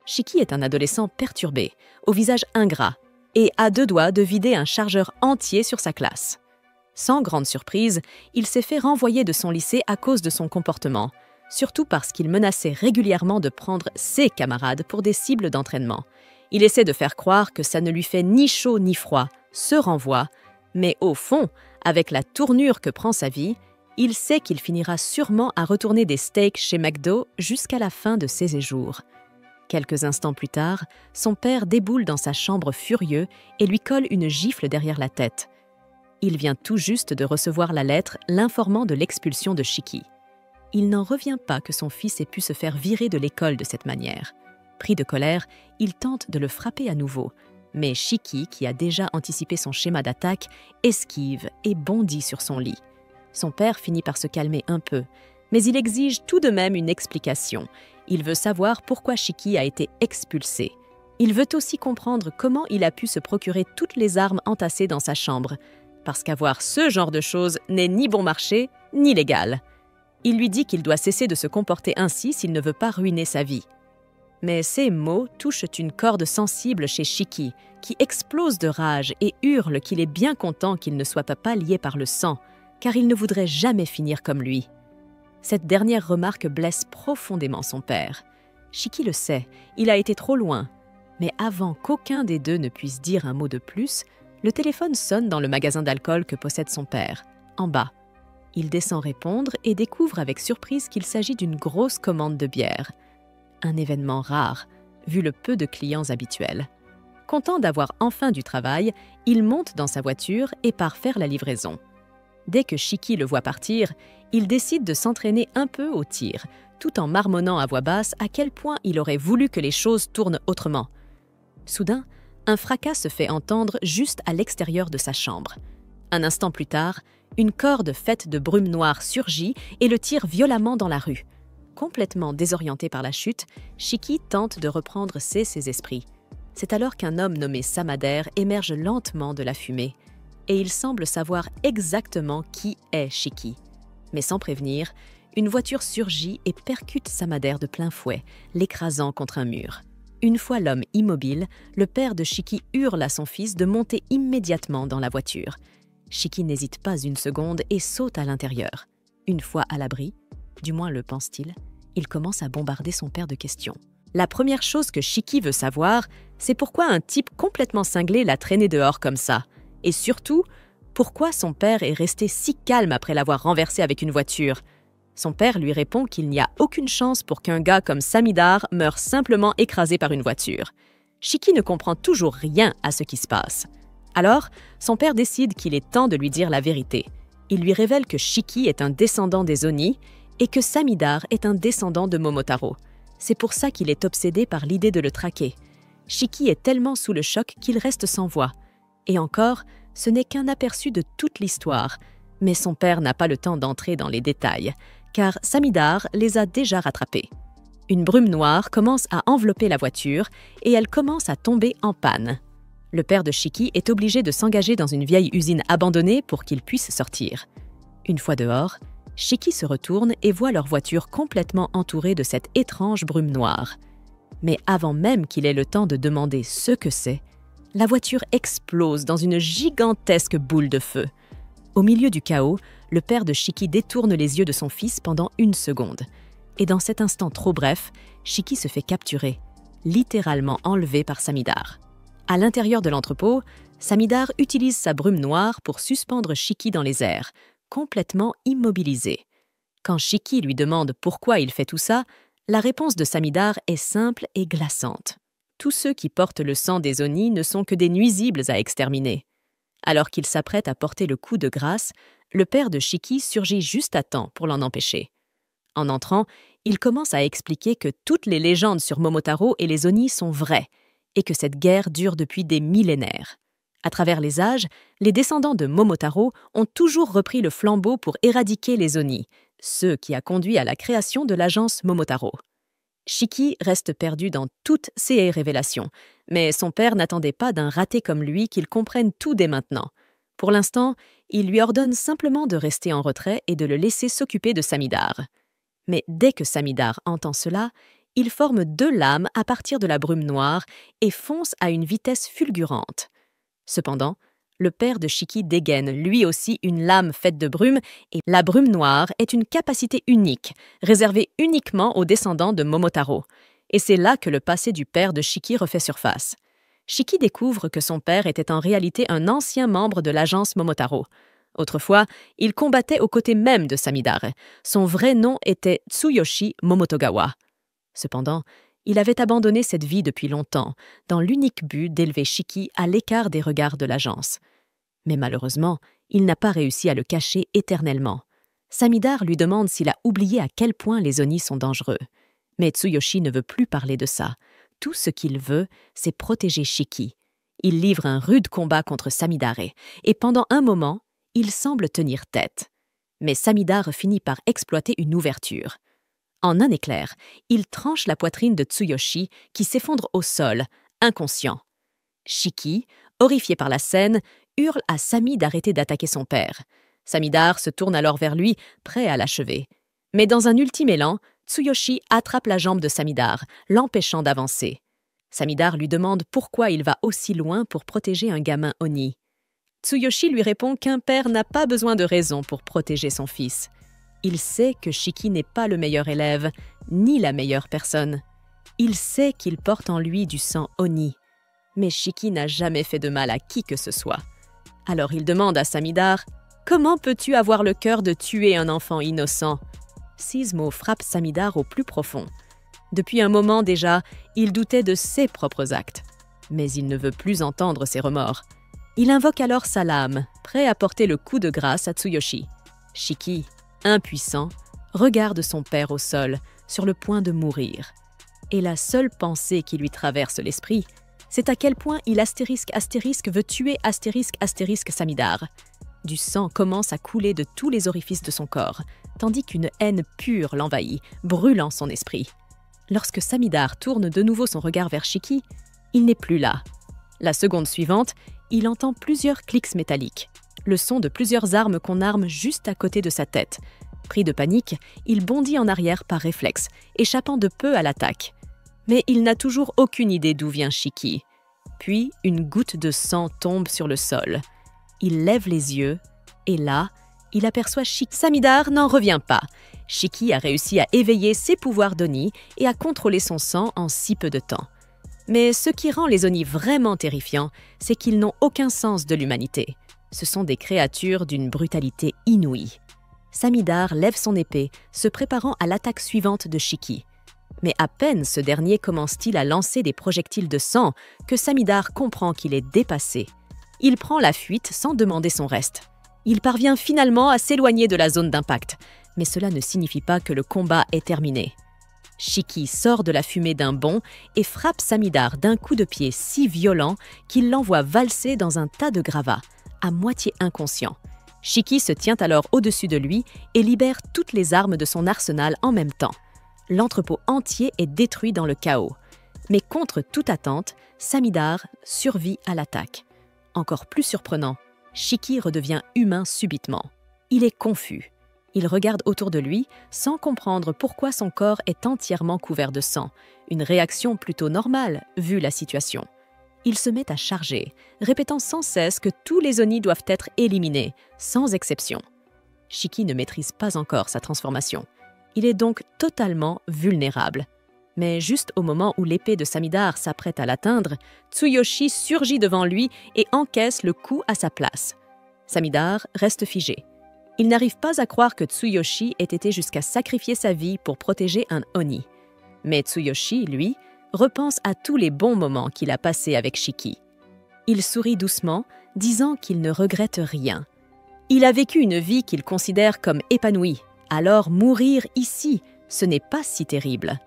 Shiki est un adolescent perturbé, au visage ingrat, et à deux doigts de vider un chargeur entier sur sa classe. Sans grande surprise, il s'est fait renvoyer de son lycée à cause de son comportement, surtout parce qu'il menaçait régulièrement de prendre ses camarades pour des cibles d'entraînement. Il essaie de faire croire que ça ne lui fait ni chaud ni froid, se renvoie, mais au fond, avec la tournure que prend sa vie, il sait qu'il finira sûrement à retourner des steaks chez McDo jusqu'à la fin de ses jours. Quelques instants plus tard, son père déboule dans sa chambre furieux et lui colle une gifle derrière la tête. Il vient tout juste de recevoir la lettre l'informant de l'expulsion de Shiki. Il n'en revient pas que son fils ait pu se faire virer de l'école de cette manière. Pris de colère, il tente de le frapper à nouveau, mais Shiki, qui a déjà anticipé son schéma d'attaque, esquive et bondit sur son lit. Son père finit par se calmer un peu, mais il exige tout de même une explication. Il veut savoir pourquoi Shiki a été expulsé. Il veut aussi comprendre comment il a pu se procurer toutes les armes entassées dans sa chambre, parce qu'avoir ce genre de choses n'est ni bon marché, ni légal. Il lui dit qu'il doit cesser de se comporter ainsi s'il ne veut pas ruiner sa vie. Mais ces mots touchent une corde sensible chez Shiki, qui explose de rage et hurle qu'il est bien content qu'il ne soit pas lié par le sang, car il ne voudrait jamais finir comme lui. Cette dernière remarque blesse profondément son père. Shiki le sait, il a été trop loin. Mais avant qu'aucun des deux ne puisse dire un mot de plus, le téléphone sonne dans le magasin d'alcool que possède son père, en bas. Il descend répondre et découvre avec surprise qu'il s'agit d'une grosse commande de bière. Un événement rare, vu le peu de clients habituels. Content d'avoir enfin du travail, il monte dans sa voiture et part faire la livraison. Dès que Shiki le voit partir, il décide de s'entraîner un peu au tir, tout en marmonnant à voix basse à quel point il aurait voulu que les choses tournent autrement. Soudain, un fracas se fait entendre juste à l'extérieur de sa chambre. Un instant plus tard, une corde faite de brume noire surgit et le tire violemment dans la rue. Complètement désorienté par la chute, Shiki tente de reprendre ses esprits. C'est alors qu'un homme nommé Samader émerge lentement de la fumée, et il semble savoir exactement qui est Shiki. Mais sans prévenir, une voiture surgit et percute Samader de plein fouet, l'écrasant contre un mur. Une fois l'homme immobile, le père de Shiki hurle à son fils de monter immédiatement dans la voiture. Shiki n'hésite pas une seconde et saute à l'intérieur. Une fois à l'abri, du moins le pense-t-il, il commence à bombarder son père de questions. La première chose que Shiki veut savoir, c'est pourquoi un type complètement cinglé l'a traîné dehors comme ça. Et surtout, pourquoi son père est resté si calme après l'avoir renversé avec une voiture. Son père lui répond qu'il n'y a aucune chance pour qu'un gars comme Samidar meure simplement écrasé par une voiture. Shiki ne comprend toujours rien à ce qui se passe. Alors, son père décide qu'il est temps de lui dire la vérité. Il lui révèle que Shiki est un descendant des Oni et que Samidar est un descendant de Momotaro. C'est pour ça qu'il est obsédé par l'idée de le traquer. Shiki est tellement sous le choc qu'il reste sans voix. Et encore, ce n'est qu'un aperçu de toute l'histoire. Mais son père n'a pas le temps d'entrer dans les détails, car Samidar les a déjà rattrapés. Une brume noire commence à envelopper la voiture et elle commence à tomber en panne. Le père de Shiki est obligé de s'engager dans une vieille usine abandonnée pour qu'il puisse sortir. Une fois dehors, Shiki se retourne et voit leur voiture complètement entourée de cette étrange brume noire. Mais avant même qu'il ait le temps de demander ce que c'est, la voiture explose dans une gigantesque boule de feu. Au milieu du chaos, le père de Shiki détourne les yeux de son fils pendant une seconde. Et dans cet instant trop bref, Shiki se fait capturer, littéralement enlevé par Samidar. À l'intérieur de l'entrepôt, Samidar utilise sa brume noire pour suspendre Shiki dans les airs, complètement immobilisé. Quand Shiki lui demande pourquoi il fait tout ça, la réponse de Samidar est simple et glaçante. Tous ceux qui portent le sang des Oni ne sont que des nuisibles à exterminer. Alors qu'il s'apprête à porter le coup de grâce, le père de Shiki surgit juste à temps pour l'en empêcher. En entrant, il commence à expliquer que toutes les légendes sur Momotaro et les Oni sont vraies et que cette guerre dure depuis des millénaires. À travers les âges, les descendants de Momotaro ont toujours repris le flambeau pour éradiquer les Oni, ce qui a conduit à la création de l'agence Momotaro. Shiki reste perdu dans toutes ces révélations, mais son père n'attendait pas d'un raté comme lui qu'il comprenne tout dès maintenant. Pour l'instant, il lui ordonne simplement de rester en retrait et de le laisser s'occuper de Samidar. Mais dès que Samidar entend cela, Il forme 2 lames à partir de la brume noire et fonce à une vitesse fulgurante. Cependant, le père de Shiki dégaine lui aussi une lame faite de brume et la brume noire est une capacité unique, réservée uniquement aux descendants de Momotaro. Et c'est là que le passé du père de Shiki refait surface. Shiki découvre que son père était en réalité un ancien membre de l'agence Momotaro. Autrefois, il combattait aux côtés même de Samidare. Son vrai nom était Tsuyoshi Momotogawa. Cependant, il avait abandonné cette vie depuis longtemps, dans l'unique but d'élever Shiki à l'écart des regards de l'agence. Mais malheureusement, il n'a pas réussi à le cacher éternellement. Samidare lui demande s'il a oublié à quel point les Oni sont dangereux. Mais Tsuyoshi ne veut plus parler de ça. Tout ce qu'il veut, c'est protéger Shiki. Il livre un rude combat contre Samidare, et pendant un moment, il semble tenir tête. Mais Samidare finit par exploiter une ouverture. En un éclair, il tranche la poitrine de Tsuyoshi qui s'effondre au sol, inconscient. Shiki, horrifié par la scène, hurle à Sami d'arrêter d'attaquer son père. Samidare se tourne alors vers lui, prêt à l'achever. Mais dans un ultime élan, Tsuyoshi attrape la jambe de Samidare, l'empêchant d'avancer. Samidare lui demande pourquoi il va aussi loin pour protéger un gamin Oni. Tsuyoshi lui répond qu'un père n'a pas besoin de raison pour protéger son fils. Il sait que Shiki n'est pas le meilleur élève, ni la meilleure personne. Il sait qu'il porte en lui du sang Oni. Mais Shiki n'a jamais fait de mal à qui que ce soit. Alors il demande à Samidare « Comment peux-tu avoir le cœur de tuer un enfant innocent ?» Ces mots frappent Samidare au plus profond. Depuis un moment déjà, il doutait de ses propres actes. Mais il ne veut plus entendre ses remords. Il invoque alors sa lame, prêt à porter le coup de grâce à Tsuyoshi. Shiki, impuissant, regarde son père au sol, sur le point de mourir. Et la seule pensée qui lui traverse l'esprit, c'est à quel point il veut tuer Samidare. Du sang commence à couler de tous les orifices de son corps, tandis qu'une haine pure l'envahit, brûlant son esprit. Lorsque Samidare tourne de nouveau son regard vers Shiki, il n'est plus là. La seconde suivante, il entend plusieurs clics métalliques, le son de plusieurs armes qu'on arme juste à côté de sa tête. Pris de panique, il bondit en arrière par réflexe, échappant de peu à l'attaque. Mais il n'a toujours aucune idée d'où vient Shiki. Puis, une goutte de sang tombe sur le sol. Il lève les yeux, et là, il aperçoit Shiki. Samidare n'en revient pas. Shiki a réussi à éveiller ses pouvoirs d'Oni et à contrôler son sang en si peu de temps. Mais ce qui rend les Oni vraiment terrifiants, c'est qu'ils n'ont aucun sens de l'humanité. Ce sont des créatures d'une brutalité inouïe. Samidare lève son épée, se préparant à l'attaque suivante de Shiki. Mais à peine ce dernier commence-t-il à lancer des projectiles de sang que Samidare comprend qu'il est dépassé. Il prend la fuite sans demander son reste. Il parvient finalement à s'éloigner de la zone d'impact, mais cela ne signifie pas que le combat est terminé. Shiki sort de la fumée d'un bond et frappe Samidare d'un coup de pied si violent qu'il l'envoie valser dans un tas de gravats, à moitié inconscient. Shiki se tient alors au-dessus de lui et libère toutes les armes de son arsenal en même temps. L'entrepôt entier est détruit dans le chaos. Mais contre toute attente, Samidare survit à l'attaque. Encore plus surprenant, Shiki redevient humain subitement. Il est confus. Il regarde autour de lui sans comprendre pourquoi son corps est entièrement couvert de sang, une réaction plutôt normale vu la situation. Il se met à charger, répétant sans cesse que tous les Oni doivent être éliminés, sans exception. Shiki ne maîtrise pas encore sa transformation. Il est donc totalement vulnérable. Mais juste au moment où l'épée de Samidare s'apprête à l'atteindre, Tsuyoshi surgit devant lui et encaisse le coup à sa place. Samidare reste figé. Il n'arrive pas à croire que Tsuyoshi ait été jusqu'à sacrifier sa vie pour protéger un Oni. Mais Tsuyoshi, lui, repense à tous les bons moments qu'il a passés avec Shiki. Il sourit doucement, disant qu'il ne regrette rien. Il a vécu une vie qu'il considère comme épanouie, alors mourir ici, ce n'est pas si terrible.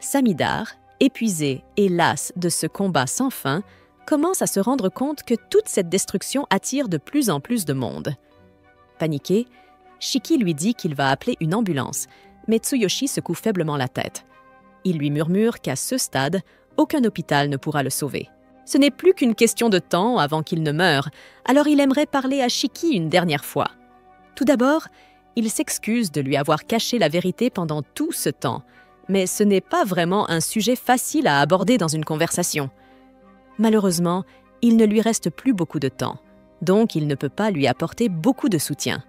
Samidare, épuisé et las de ce combat sans fin, commence à se rendre compte que toute cette destruction attire de plus en plus de monde. Paniqué, Shiki lui dit qu'il va appeler une ambulance, mais Tsuyoshi secoue faiblement la tête. Il lui murmure qu'à ce stade, aucun hôpital ne pourra le sauver. Ce n'est plus qu'une question de temps avant qu'il ne meure, alors il aimerait parler à Shiki une dernière fois. Tout d'abord, il s'excuse de lui avoir caché la vérité pendant tout ce temps, mais ce n'est pas vraiment un sujet facile à aborder dans une conversation. Malheureusement, il ne lui reste plus beaucoup de temps, donc il ne peut pas lui apporter beaucoup de soutien.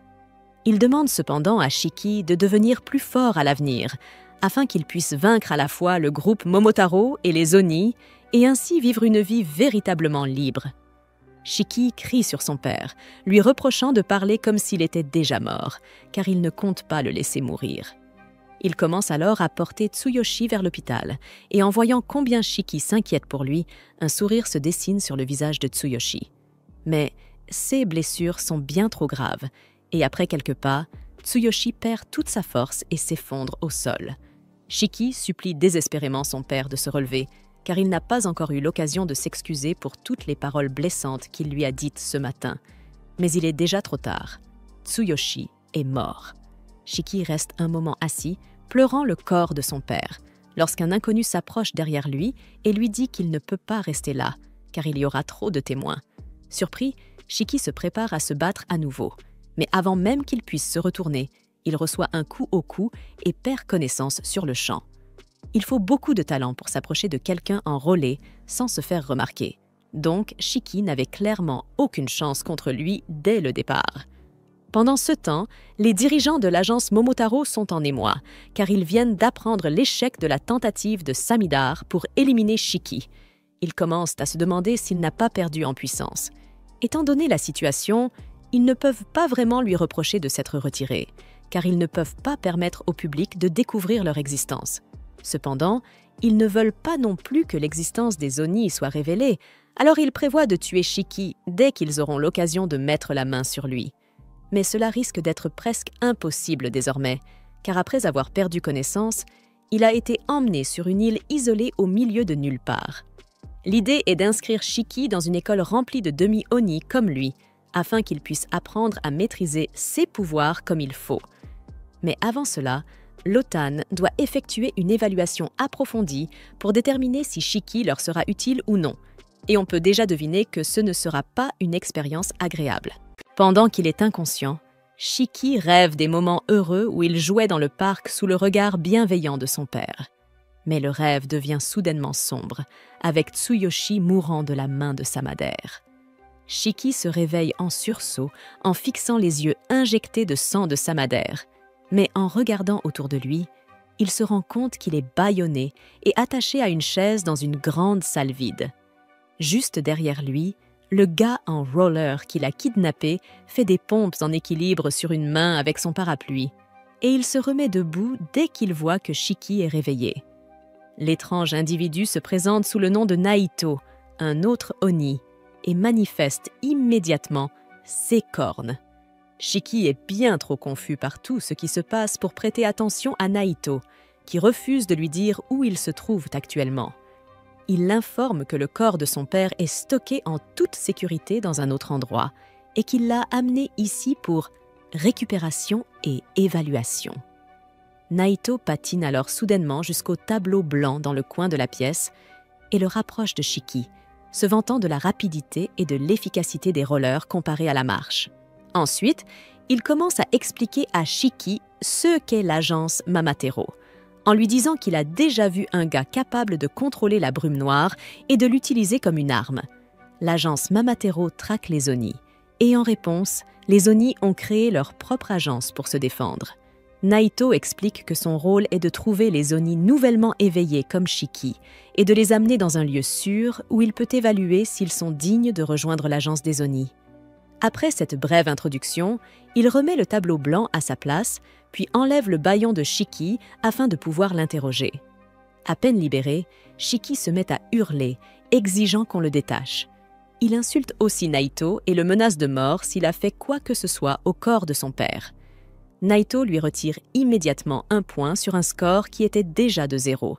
Il demande cependant à Shiki de devenir plus fort à l'avenir, afin qu'il puisse vaincre à la fois le groupe Momotaro et les Oni, et ainsi vivre une vie véritablement libre. Shiki crie sur son père, lui reprochant de parler comme s'il était déjà mort, car il ne compte pas le laisser mourir. Il commence alors à porter Tsuyoshi vers l'hôpital, et en voyant combien Shiki s'inquiète pour lui, un sourire se dessine sur le visage de Tsuyoshi. Mais ses blessures sont bien trop graves, et après quelques pas, Tsuyoshi perd toute sa force et s'effondre au sol. Shiki supplie désespérément son père de se relever, car il n'a pas encore eu l'occasion de s'excuser pour toutes les paroles blessantes qu'il lui a dites ce matin. Mais il est déjà trop tard. Tsuyoshi est mort. Shiki reste un moment assis, pleurant le corps de son père, lorsqu'un inconnu s'approche derrière lui et lui dit qu'il ne peut pas rester là, car il y aura trop de témoins. Surpris, Shiki se prépare à se battre à nouveau. Mais avant même qu'il puisse se retourner, il reçoit un coup au cou et perd connaissance sur le champ. Il faut beaucoup de talent pour s'approcher de quelqu'un en relais sans se faire remarquer. Donc, Shiki n'avait clairement aucune chance contre lui dès le départ. Pendant ce temps, les dirigeants de l'agence Momotaro sont en émoi, car ils viennent d'apprendre l'échec de la tentative de Samidar pour éliminer Shiki. Ils commencent à se demander s'il n'a pas perdu en puissance. Étant donné la situation, ils ne peuvent pas vraiment lui reprocher de s'être retiré, car ils ne peuvent pas permettre au public de découvrir leur existence. Cependant, ils ne veulent pas non plus que l'existence des Oni soit révélée, alors ils prévoient de tuer Shiki dès qu'ils auront l'occasion de mettre la main sur lui. Mais cela risque d'être presque impossible désormais, car après avoir perdu connaissance, il a été emmené sur une île isolée au milieu de nulle part. L'idée est d'inscrire Shiki dans une école remplie de demi-Oni comme lui, afin qu'il puisse apprendre à maîtriser ses pouvoirs comme il faut. Mais avant cela, l'OTAN doit effectuer une évaluation approfondie pour déterminer si Shiki leur sera utile ou non. Et on peut déjà deviner que ce ne sera pas une expérience agréable. Pendant qu'il est inconscient, Shiki rêve des moments heureux où il jouait dans le parc sous le regard bienveillant de son père. Mais le rêve devient soudainement sombre, avec Tsuyoshi mourant de la main de Samadère. Shiki se réveille en sursaut en fixant les yeux injectés de sang de Samadère. Mais en regardant autour de lui, il se rend compte qu'il est bâillonné et attaché à une chaise dans une grande salle vide. Juste derrière lui, le gars en roller qui l'a kidnappé fait des pompes en équilibre sur une main avec son parapluie, et il se remet debout dès qu'il voit que Shiki est réveillé. L'étrange individu se présente sous le nom de Naito, un autre Oni, et manifeste immédiatement ses cornes. Shiki est bien trop confus par tout ce qui se passe pour prêter attention à Naito, qui refuse de lui dire où il se trouve actuellement. Il l'informe que le corps de son père est stocké en toute sécurité dans un autre endroit et qu'il l'a amené ici pour récupération et évaluation. Naito patine alors soudainement jusqu'au tableau blanc dans le coin de la pièce et le rapproche de Shiki, se vantant de la rapidité et de l'efficacité des rollers comparés à la marche. Ensuite, il commence à expliquer à Shiki ce qu'est l'agence Mamatero, en lui disant qu'il a déjà vu un gars capable de contrôler la brume noire et de l'utiliser comme une arme. L'agence Mamatero traque les Oni, et en réponse, les Oni ont créé leur propre agence pour se défendre. Naito explique que son rôle est de trouver les Oni nouvellement éveillés comme Shiki et de les amener dans un lieu sûr où il peut évaluer s'ils sont dignes de rejoindre l'agence des Oni. Après cette brève introduction, il remet le tableau blanc à sa place, puis enlève le bâillon de Shiki afin de pouvoir l'interroger. À peine libéré, Shiki se met à hurler, exigeant qu'on le détache. Il insulte aussi Naito et le menace de mort s'il a fait quoi que ce soit au corps de son père. Naito lui retire immédiatement un point sur un score qui était déjà de 0.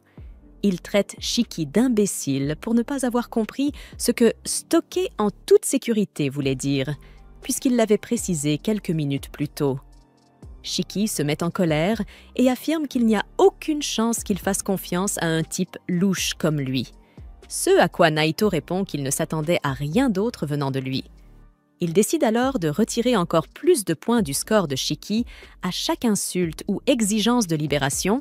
Il traite Shiki d'imbécile pour ne pas avoir compris ce que « stocker en toute sécurité » voulait dire, puisqu'il l'avait précisé quelques minutes plus tôt. Shiki se met en colère et affirme qu'il n'y a aucune chance qu'il fasse confiance à un type louche comme lui. Ce à quoi Naito répond qu'il ne s'attendait à rien d'autre venant de lui. Il décide alors de retirer encore plus de points du score de Shiki à chaque insulte ou exigence de libération,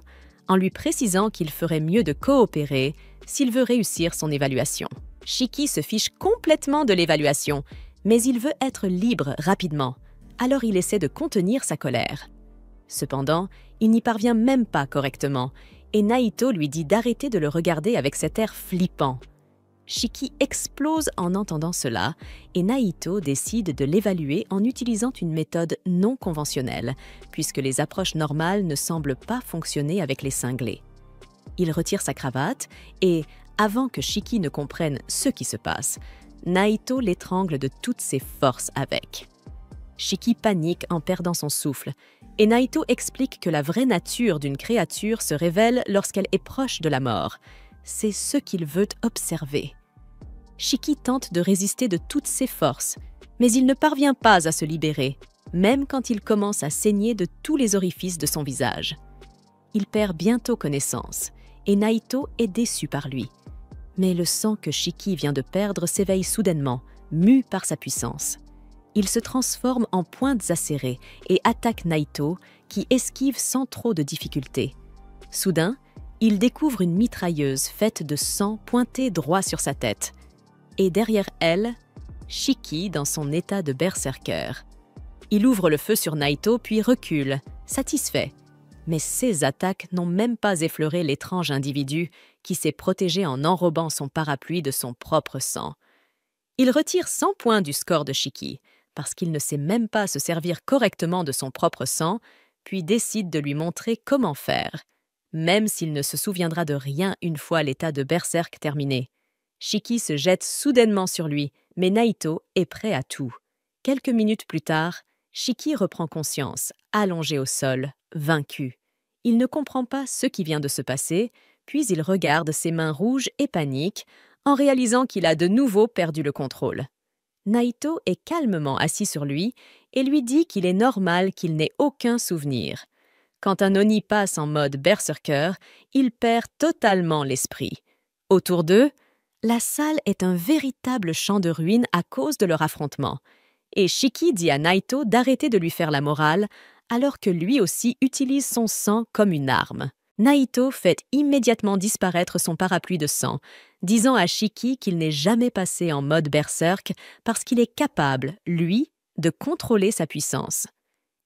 en lui précisant qu'il ferait mieux de coopérer s'il veut réussir son évaluation. Shiki se fiche complètement de l'évaluation, mais il veut être libre rapidement, alors il essaie de contenir sa colère. Cependant, il n'y parvient même pas correctement, et Naito lui dit d'arrêter de le regarder avec cet air flippant. Shiki explose en entendant cela, et Naito décide de l'évaluer en utilisant une méthode non conventionnelle, puisque les approches normales ne semblent pas fonctionner avec les cinglés. Il retire sa cravate et, avant que Shiki ne comprenne ce qui se passe, Naito l'étrangle de toutes ses forces avec. Shiki panique en perdant son souffle, et Naito explique que la vraie nature d'une créature se révèle lorsqu'elle est proche de la mort. C'est ce qu'il veut observer. Shiki tente de résister de toutes ses forces, mais il ne parvient pas à se libérer, même quand il commence à saigner de tous les orifices de son visage. Il perd bientôt connaissance, et Naito est déçu par lui. Mais le sang que Shiki vient de perdre s'éveille soudainement, mu par sa puissance. Il se transforme en pointes acérées et attaque Naito, qui esquive sans trop de difficulté. Soudain, il découvre une mitrailleuse faite de sang pointée droit sur sa tête. Et derrière elle, Shiki dans son état de berserker. Il ouvre le feu sur Naito puis recule, satisfait. Mais ces attaques n'ont même pas effleuré l'étrange individu qui s'est protégé en enrobant son parapluie de son propre sang. Il retire 100 points du score de Shiki, parce qu'il ne sait même pas se servir correctement de son propre sang, puis décide de lui montrer comment faire, même s'il ne se souviendra de rien une fois l'état de berserk terminé. Shiki se jette soudainement sur lui, mais Naito est prêt à tout. Quelques minutes plus tard, Shiki reprend conscience, allongé au sol, vaincu. Il ne comprend pas ce qui vient de se passer, puis il regarde ses mains rouges et panique, en réalisant qu'il a de nouveau perdu le contrôle. Naito est calmement assis sur lui et lui dit qu'il est normal qu'il n'ait aucun souvenir. Quand un Oni passe en mode berserker, il perd totalement l'esprit. Autour d'eux, la salle est un véritable champ de ruines à cause de leur affrontement. Et Shiki dit à Naito d'arrêter de lui faire la morale, alors que lui aussi utilise son sang comme une arme. Naito fait immédiatement disparaître son parapluie de sang, disant à Shiki qu'il n'est jamais passé en mode berserk parce qu'il est capable, lui, de contrôler sa puissance.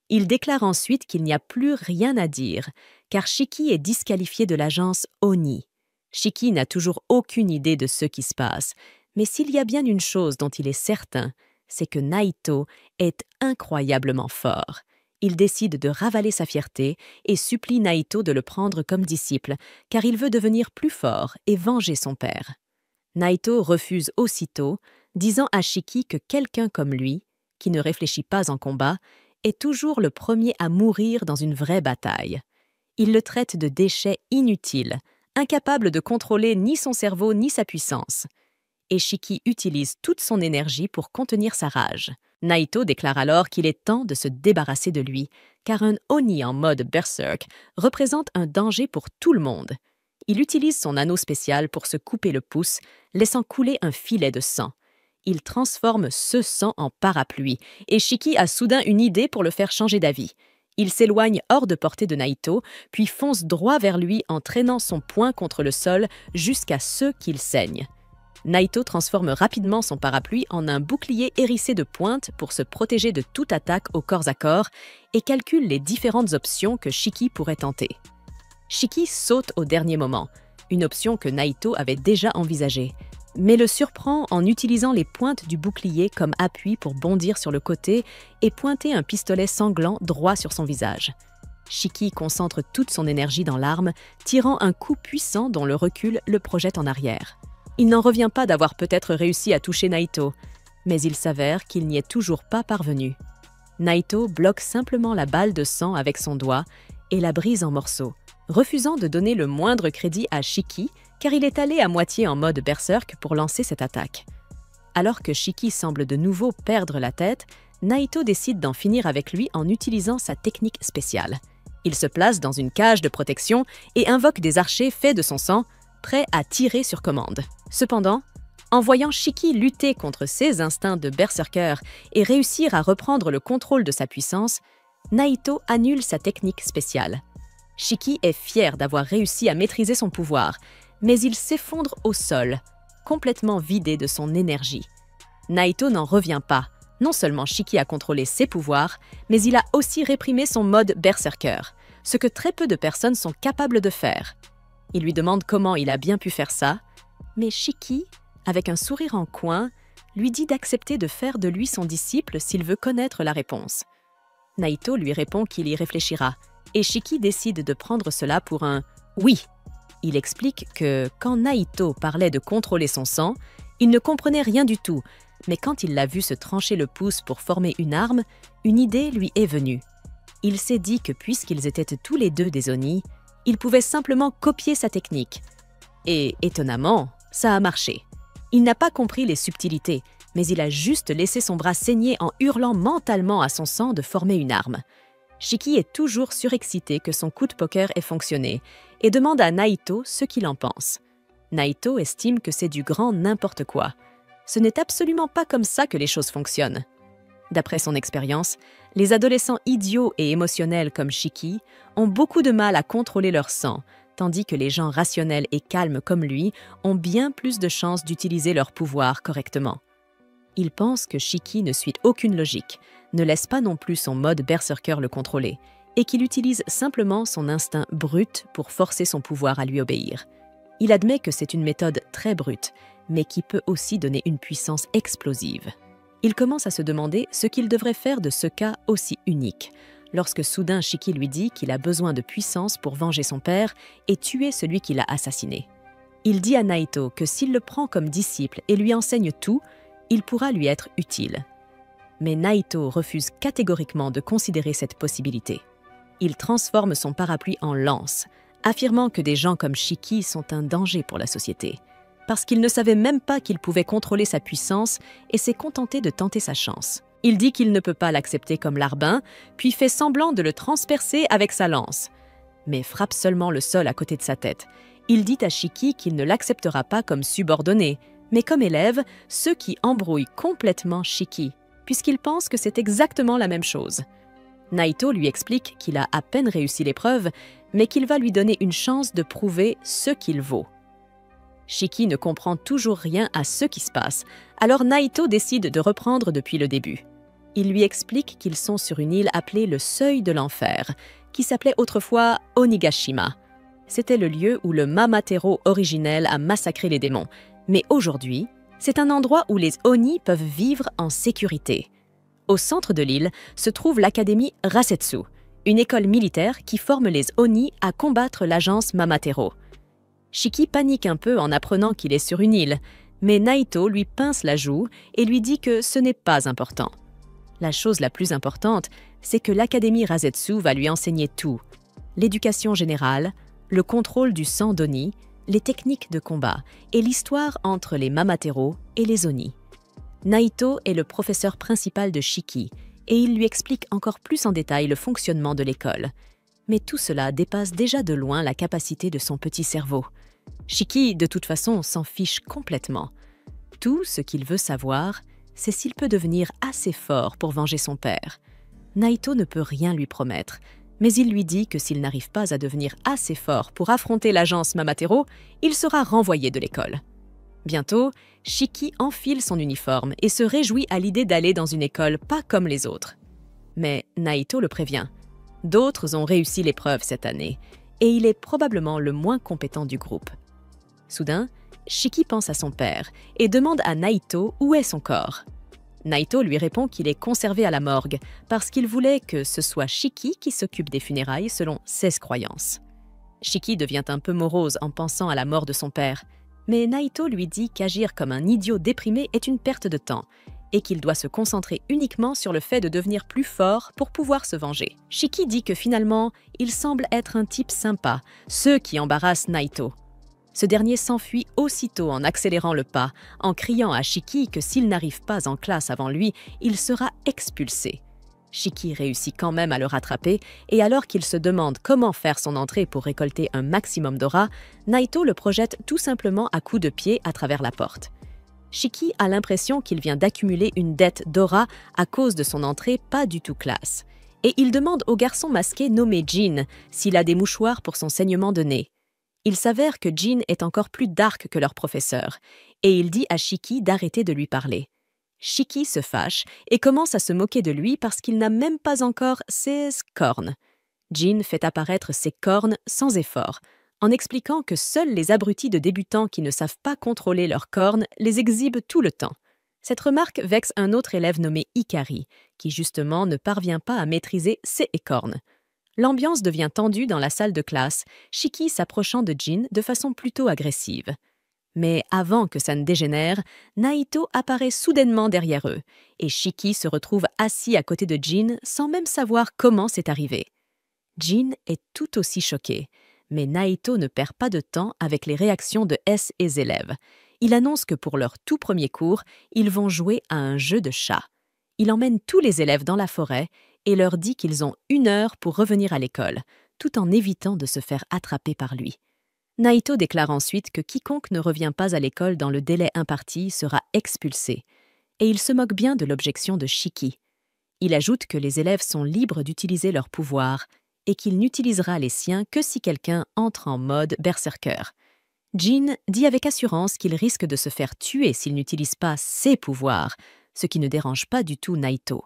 Il déclare ensuite qu'il n'y a plus rien à dire, car Shiki est disqualifié de l'agence Oni. Shiki n'a toujours aucune idée de ce qui se passe, mais s'il y a bien une chose dont il est certain, c'est que Naito est incroyablement fort. Il décide de ravaler sa fierté et supplie Naito de le prendre comme disciple, car il veut devenir plus fort et venger son père. Naito refuse aussitôt, disant à Shiki que quelqu'un comme lui, qui ne réfléchit pas en combat, est toujours le premier à mourir dans une vraie bataille. Il le traite de déchet inutile, incapable de contrôler ni son cerveau ni sa puissance. Et Shiki utilise toute son énergie pour contenir sa rage. Naito déclare alors qu'il est temps de se débarrasser de lui, car un Oni en mode berserk représente un danger pour tout le monde. Il utilise son anneau spécial pour se couper le pouce, laissant couler un filet de sang. Il transforme ce sang en parapluie, et Shiki a soudain une idée pour le faire changer d'avis. Il s'éloigne hors de portée de Naito, puis fonce droit vers lui en traînant son poing contre le sol jusqu'à ce qu'il saigne. Naito transforme rapidement son parapluie en un bouclier hérissé de pointes pour se protéger de toute attaque au corps à corps et calcule les différentes options que Shiki pourrait tenter. Shiki saute au dernier moment, une option que Naito avait déjà envisagée, mais le surprend en utilisant les pointes du bouclier comme appui pour bondir sur le côté et pointer un pistolet sanglant droit sur son visage. Shiki concentre toute son énergie dans l'arme, tirant un coup puissant dont le recul le projette en arrière. Il n'en revient pas d'avoir peut-être réussi à toucher Naito, mais il s'avère qu'il n'y est toujours pas parvenu. Naito bloque simplement la balle de sang avec son doigt et la brise en morceaux, refusant de donner le moindre crédit à Shiki car il est allé à moitié en mode berserk pour lancer cette attaque. Alors que Shiki semble de nouveau perdre la tête, Naito décide d'en finir avec lui en utilisant sa technique spéciale. Il se place dans une cage de protection et invoque des archers faits de son sang, prêts à tirer sur commande. Cependant, en voyant Shiki lutter contre ses instincts de berserker et réussir à reprendre le contrôle de sa puissance, Naito annule sa technique spéciale. Shiki est fier d'avoir réussi à maîtriser son pouvoir, mais il s'effondre au sol, complètement vidé de son énergie. Naito n'en revient pas. Non seulement Shiki a contrôlé ses pouvoirs, mais il a aussi réprimé son mode berserker, ce que très peu de personnes sont capables de faire. Il lui demande comment il a bien pu faire ça, mais Shiki, avec un sourire en coin, lui dit d'accepter de faire de lui son disciple s'il veut connaître la réponse. Naito lui répond qu'il y réfléchira, et Shiki décide de prendre cela pour un « oui ». Il explique que quand Naito parlait de contrôler son sang, il ne comprenait rien du tout, mais quand il l'a vu se trancher le pouce pour former une arme, une idée lui est venue. Il s'est dit que puisqu'ils étaient tous les deux des Oni, il pouvait simplement copier sa technique. Et étonnamment, ça a marché. Il n'a pas compris les subtilités, mais il a juste laissé son bras saigner en hurlant mentalement à son sang de former une arme. Shiki est toujours surexcité que son coup de poker ait fonctionné et demande à Naito ce qu'il en pense. Naito estime que c'est du grand n'importe quoi. Ce n'est absolument pas comme ça que les choses fonctionnent. D'après son expérience, les adolescents idiots et émotionnels comme Shiki ont beaucoup de mal à contrôler leur sang, tandis que les gens rationnels et calmes comme lui ont bien plus de chances d'utiliser leur pouvoir correctement. Il pense que Shiki ne suit aucune logique, ne laisse pas non plus son mode berserker le contrôler, et qu'il utilise simplement son instinct brut pour forcer son pouvoir à lui obéir. Il admet que c'est une méthode très brute, mais qui peut aussi donner une puissance explosive. Il commence à se demander ce qu'il devrait faire de ce cas aussi unique, lorsque soudain Shiki lui dit qu'il a besoin de puissance pour venger son père et tuer celui qui l'a assassiné. Il dit à Naito que s'il le prend comme disciple et lui enseigne tout, il pourra lui être utile. Mais Naito refuse catégoriquement de considérer cette possibilité. Il transforme son parapluie en lance, affirmant que des gens comme Shiki sont un danger pour la société, parce qu'il ne savait même pas qu'il pouvait contrôler sa puissance et s'est contenté de tenter sa chance. Il dit qu'il ne peut pas l'accepter comme larbin, puis fait semblant de le transpercer avec sa lance, mais frappe seulement le sol à côté de sa tête. Il dit à Shiki qu'il ne l'acceptera pas comme subordonné, mais comme élève, ce qui embrouille complètement Shiki, puisqu'il pense que c'est exactement la même chose. Naito lui explique qu'il a à peine réussi l'épreuve, mais qu'il va lui donner une chance de prouver ce qu'il vaut. Shiki ne comprend toujours rien à ce qui se passe, alors Naito décide de reprendre depuis le début. Il lui explique qu'ils sont sur une île appelée le Seuil de l'Enfer, qui s'appelait autrefois Onigashima. C'était le lieu où le Mamatero originel a massacré les démons, mais aujourd'hui, c'est un endroit où les Oni peuvent vivre en sécurité. Au centre de l'île se trouve l'académie Rasetsu, une école militaire qui forme les Oni à combattre l'agence Mamatero. Shiki panique un peu en apprenant qu'il est sur une île, mais Naito lui pince la joue et lui dit que ce n'est pas important. La chose la plus importante, c'est que l'Académie Rasetsu va lui enseigner tout. L'éducation générale, le contrôle du sang d'Oni, les techniques de combat et l'histoire entre les Mamatero et les Oni. Naito est le professeur principal de Shiki et il lui explique encore plus en détail le fonctionnement de l'école. Mais tout cela dépasse déjà de loin la capacité de son petit cerveau. Shiki, de toute façon, s'en fiche complètement. Tout ce qu'il veut savoir, c'est s'il peut devenir assez fort pour venger son père. Naito ne peut rien lui promettre, mais il lui dit que s'il n'arrive pas à devenir assez fort pour affronter l'agence Mamatero, il sera renvoyé de l'école. Bientôt, Shiki enfile son uniforme et se réjouit à l'idée d'aller dans une école pas comme les autres. Mais Naito le prévient. D'autres ont réussi l'épreuve cette année, et il est probablement le moins compétent du groupe. Soudain, Shiki pense à son père et demande à Naito où est son corps. Naito lui répond qu'il est conservé à la morgue parce qu'il voulait que ce soit Shiki qui s'occupe des funérailles selon ses croyances. Shiki devient un peu morose en pensant à la mort de son père, mais Naito lui dit qu'agir comme un idiot déprimé est une perte de temps et qu'il doit se concentrer uniquement sur le fait de devenir plus fort pour pouvoir se venger. Shiki dit que finalement, il semble être un type sympa, ce qui embarrasse Naito. Ce dernier s'enfuit aussitôt en accélérant le pas, en criant à Shiki que s'il n'arrive pas en classe avant lui, il sera expulsé. Shiki réussit quand même à le rattraper, et alors qu'il se demande comment faire son entrée pour récolter un maximum d'aura, Naito le projette tout simplement à coups de pied à travers la porte. Shiki a l'impression qu'il vient d'accumuler une dette d'aura à cause de son entrée pas du tout classe. et il demande au garçon masqué nommé Jin s'il a des mouchoirs pour son saignement de nez. Il s'avère que Jin est encore plus dark que leur professeur, et il dit à Shiki d'arrêter de lui parler. Shiki se fâche et commence à se moquer de lui parce qu'il n'a même pas encore ses cornes. Jin fait apparaître ses cornes sans effort, en expliquant que seuls les abrutis de débutants qui ne savent pas contrôler leurs cornes les exhibent tout le temps. Cette remarque vexe un autre élève nommé Ikari, qui justement ne parvient pas à maîtriser ses écornes. L'ambiance devient tendue dans la salle de classe, Shiki s'approchant de Jin de façon plutôt agressive. Mais avant que ça ne dégénère, Naito apparaît soudainement derrière eux, et Shiki se retrouve assis à côté de Jin sans même savoir comment c'est arrivé. Jin est tout aussi choqué, mais Naito ne perd pas de temps avec les réactions de S et les élèves. Il annonce que pour leur tout premier cours, ils vont jouer à un jeu de chat. Il emmène tous les élèves dans la forêt et leur dit qu'ils ont 1 heure pour revenir à l'école, tout en évitant de se faire attraper par lui. Naito déclare ensuite que quiconque ne revient pas à l'école dans le délai imparti sera expulsé, et il se moque bien de l'objection de Shiki. Il ajoute que les élèves sont libres d'utiliser leurs pouvoirs et qu'il n'utilisera les siens que si quelqu'un entre en mode berserker. Jin dit avec assurance qu'il risque de se faire tuer s'il n'utilise pas ses pouvoirs, ce qui ne dérange pas du tout Naito.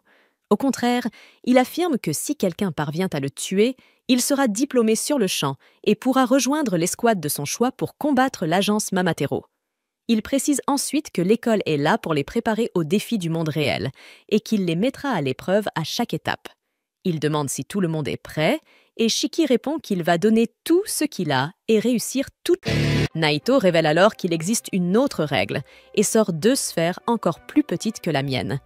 Au contraire, il affirme que si quelqu'un parvient à le tuer, il sera diplômé sur le champ et pourra rejoindre l'escouade de son choix pour combattre l'agence Mamatero. Il précise ensuite que l'école est là pour les préparer aux défis du monde réel et qu'il les mettra à l'épreuve à chaque étape. Il demande si tout le monde est prêt et Shiki répond qu'il va donner tout ce qu'il a et réussir tout. Naito révèle alors qu'il existe une autre règle et sort 2 sphères encore plus petites que la mienne.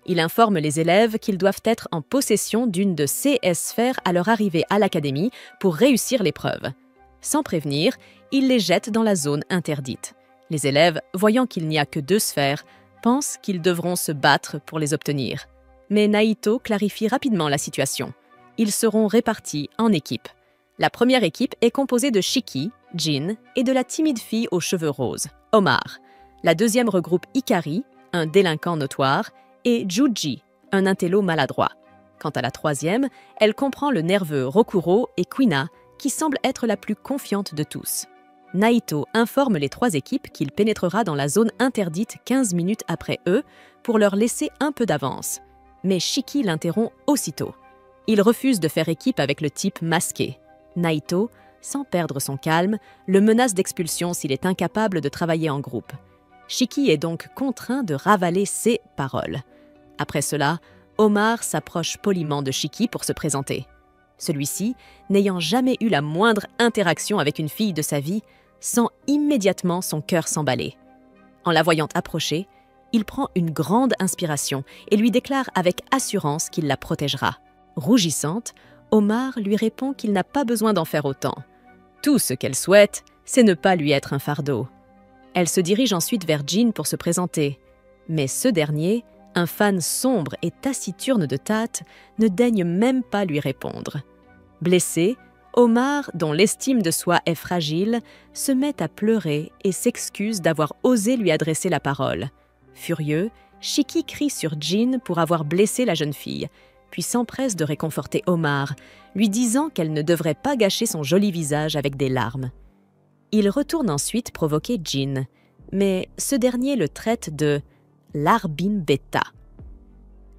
Il informe les élèves qu'ils doivent être en possession d'une de ces sphères à leur arrivée à l'académie pour réussir l'épreuve. Sans prévenir, il les jette dans la zone interdite. Les élèves, voyant qu'il n'y a que 2 sphères, pensent qu'ils devront se battre pour les obtenir. Mais Naito clarifie rapidement la situation. Ils seront répartis en équipes. La première équipe est composée de Shiki, Jin et de la timide fille aux cheveux roses, Omar. La deuxième regroupe Ikari, un délinquant notoire, et Juji, un intello maladroit. Quant à la troisième, elle comprend le nerveux Rokuro et Kuina, qui semble être la plus confiante de tous. Naito informe les 3 équipes qu'il pénétrera dans la zone interdite 15 minutes après eux pour leur laisser un peu d'avance. Mais Shiki l'interrompt aussitôt. Il refuse de faire équipe avec le type masqué. Naito, sans perdre son calme, le menace d'expulsion s'il est incapable de travailler en groupe. Shiki est donc contraint de ravaler ses paroles. Après cela, Omar s'approche poliment de Shiki pour se présenter. Celui-ci, n'ayant jamais eu la moindre interaction avec une fille de sa vie, sent immédiatement son cœur s'emballer. En la voyant approcher, il prend une grande inspiration et lui déclare avec assurance qu'il la protégera. Rougissante, Omar lui répond qu'il n'a pas besoin d'en faire autant. Tout ce qu'elle souhaite, c'est ne pas lui être un fardeau. Elle se dirige ensuite vers Jin pour se présenter. Mais ce dernier, un fan sombre et taciturne de Tate, ne daigne même pas lui répondre. Blessé, Omar, dont l'estime de soi est fragile, se met à pleurer et s'excuse d'avoir osé lui adresser la parole. Furieux, Shiki crie sur Jin pour avoir blessé la jeune fille, puis s'empresse de réconforter Omar, lui disant qu'elle ne devrait pas gâcher son joli visage avec des larmes. Il retourne ensuite provoquer Jin, mais ce dernier le traite de « larbine bêta ».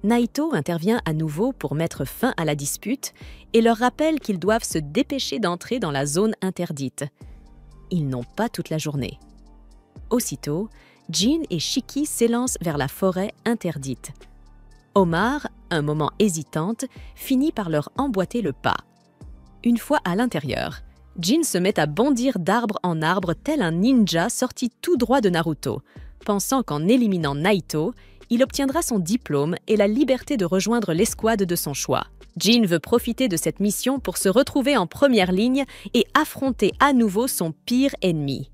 Naito intervient à nouveau pour mettre fin à la dispute et leur rappelle qu'ils doivent se dépêcher d'entrer dans la zone interdite. Ils n'ont pas toute la journée. Aussitôt, Jin et Shiki s'élancent vers la forêt interdite. Omar, un moment hésitante, finit par leur emboîter le pas. Une fois à l'intérieur, Jin se met à bondir d'arbre en arbre tel un ninja sorti tout droit de Naruto, pensant qu'en éliminant Naito, il obtiendra son diplôme et la liberté de rejoindre l'escouade de son choix. Jin veut profiter de cette mission pour se retrouver en première ligne et affronter à nouveau son pire ennemi.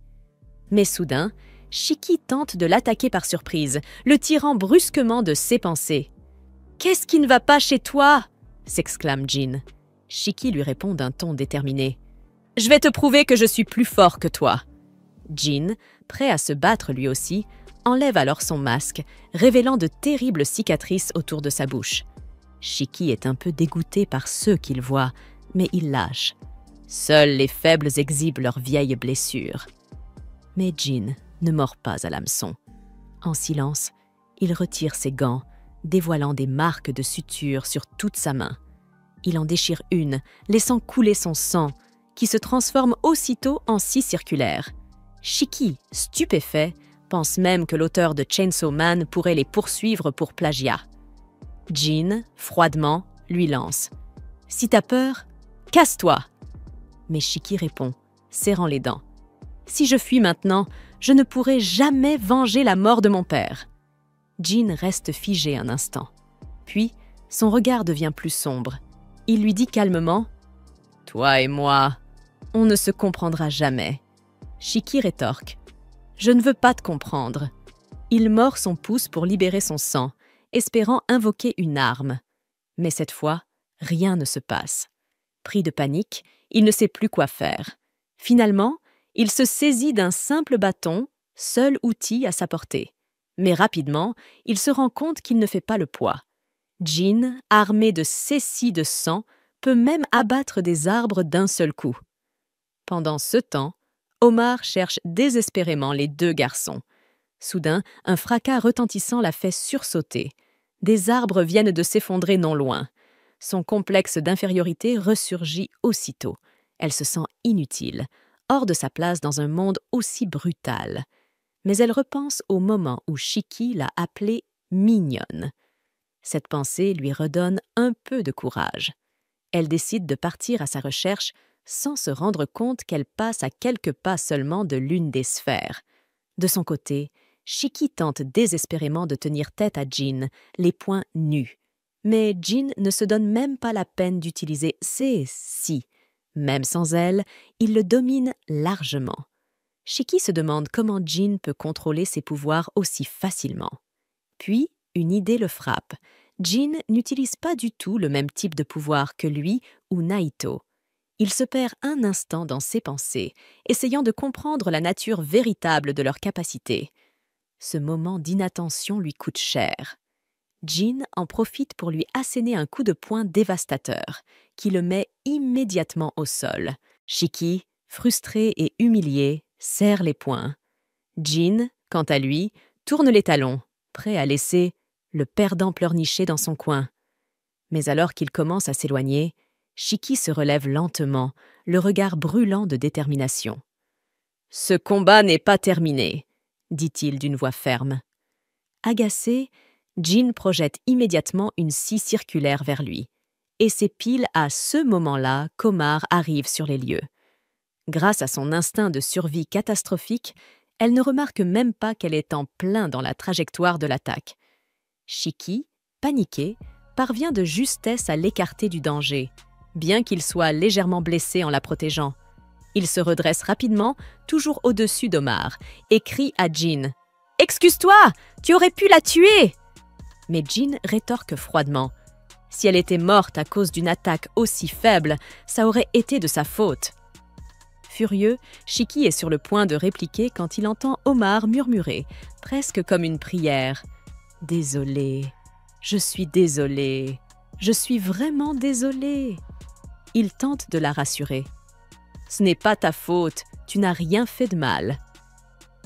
Mais soudain, Shiki tente de l'attaquer par surprise, le tirant brusquement de ses pensées. « Qu'est-ce qui ne va pas chez toi ?» s'exclame Jin. Shiki lui répond d'un ton déterminé. « Je vais te prouver que je suis plus fort que toi. » Jin, prêt à se battre lui aussi, enlève alors son masque, révélant de terribles cicatrices autour de sa bouche. Shiki est un peu dégoûté par ceux qu'il voit, mais il lâche. Seuls les faibles exhibent leurs vieilles blessures. Mais Jin ne mord pas à l'hameçon. En silence, il retire ses gants, dévoilant des marques de suture sur toute sa main. Il en déchire une, laissant couler son sang, qui se transforme aussitôt en scie circulaire. Shiki, stupéfait, pense même que l'auteur de Chainsaw Man pourrait les poursuivre pour plagiat. Jin, froidement, lui lance « Si t'as peur, casse-toi !» Mais Shiki répond, serrant les dents. « Si je fuis maintenant, je ne pourrai jamais venger la mort de mon père. » Jin reste figé un instant. Puis, son regard devient plus sombre. Il lui dit calmement « Toi et moi, on ne se comprendra jamais. » Shiki rétorque « Je ne veux pas te comprendre. » Il mord son pouce pour libérer son sang, espérant invoquer une arme. Mais cette fois, rien ne se passe. Pris de panique, il ne sait plus quoi faire. Finalement, il se saisit d'un simple bâton, seul outil à sa portée. Mais rapidement, il se rend compte qu'il ne fait pas le poids. Jin, armé de ses scies de sang, peut même abattre des arbres d'un seul coup. Pendant ce temps, Omar cherche désespérément les deux garçons. Soudain, un fracas retentissant la fait sursauter. Des arbres viennent de s'effondrer non loin. Son complexe d'infériorité ressurgit aussitôt. Elle se sent inutile, hors de sa place dans un monde aussi brutal. Mais elle repense au moment où Shiki l'a appelée mignonne. Cette pensée lui redonne un peu de courage. Elle décide de partir à sa recherche sans se rendre compte qu'elle passe à quelques pas seulement de l'une des sphères. De son côté, Shiki tente désespérément de tenir tête à Jin, les poings nus. Mais Jin ne se donne même pas la peine d'utiliser ses scies. Même sans elle, il le domine largement. Shiki se demande comment Jin peut contrôler ses pouvoirs aussi facilement. Puis, une idée le frappe. Jin n'utilise pas du tout le même type de pouvoir que lui ou Naito. Il se perd un instant dans ses pensées, essayant de comprendre la nature véritable de leurs capacités. Ce moment d'inattention lui coûte cher. Jin en profite pour lui asséner un coup de poing dévastateur, qui le met immédiatement au sol. Shiki, frustré et humilié, serre les poings. Jin, quant à lui, tourne les talons, prêt à laisser le perdant pleurnicher dans son coin. Mais alors qu'il commence à s'éloigner, Shiki se relève lentement, le regard brûlant de détermination. « Ce combat n'est pas terminé », dit-il d'une voix ferme. Agacé, Jin projette immédiatement une scie circulaire vers lui. Et c'est pile à ce moment-là qu'Omar arrive sur les lieux. Grâce à son instinct de survie catastrophique, elle ne remarque même pas qu'elle est en plein dans la trajectoire de l'attaque. Shiki, paniqué, parvient de justesse à l'écarter du danger, bien qu'il soit légèrement blessé en la protégeant. Il se redresse rapidement, toujours au-dessus d'Omar, et crie à Jin « Excuse-toi, tu aurais pu la tuer !» Mais Jin rétorque froidement « Si elle était morte à cause d'une attaque aussi faible, ça aurait été de sa faute. » Furieux, Shiki est sur le point de répliquer quand il entend Omar murmurer, presque comme une prière « Désolé, je suis désolé, je suis vraiment désolé. » Il tente de la rassurer. « Ce n'est pas ta faute, tu n'as rien fait de mal. »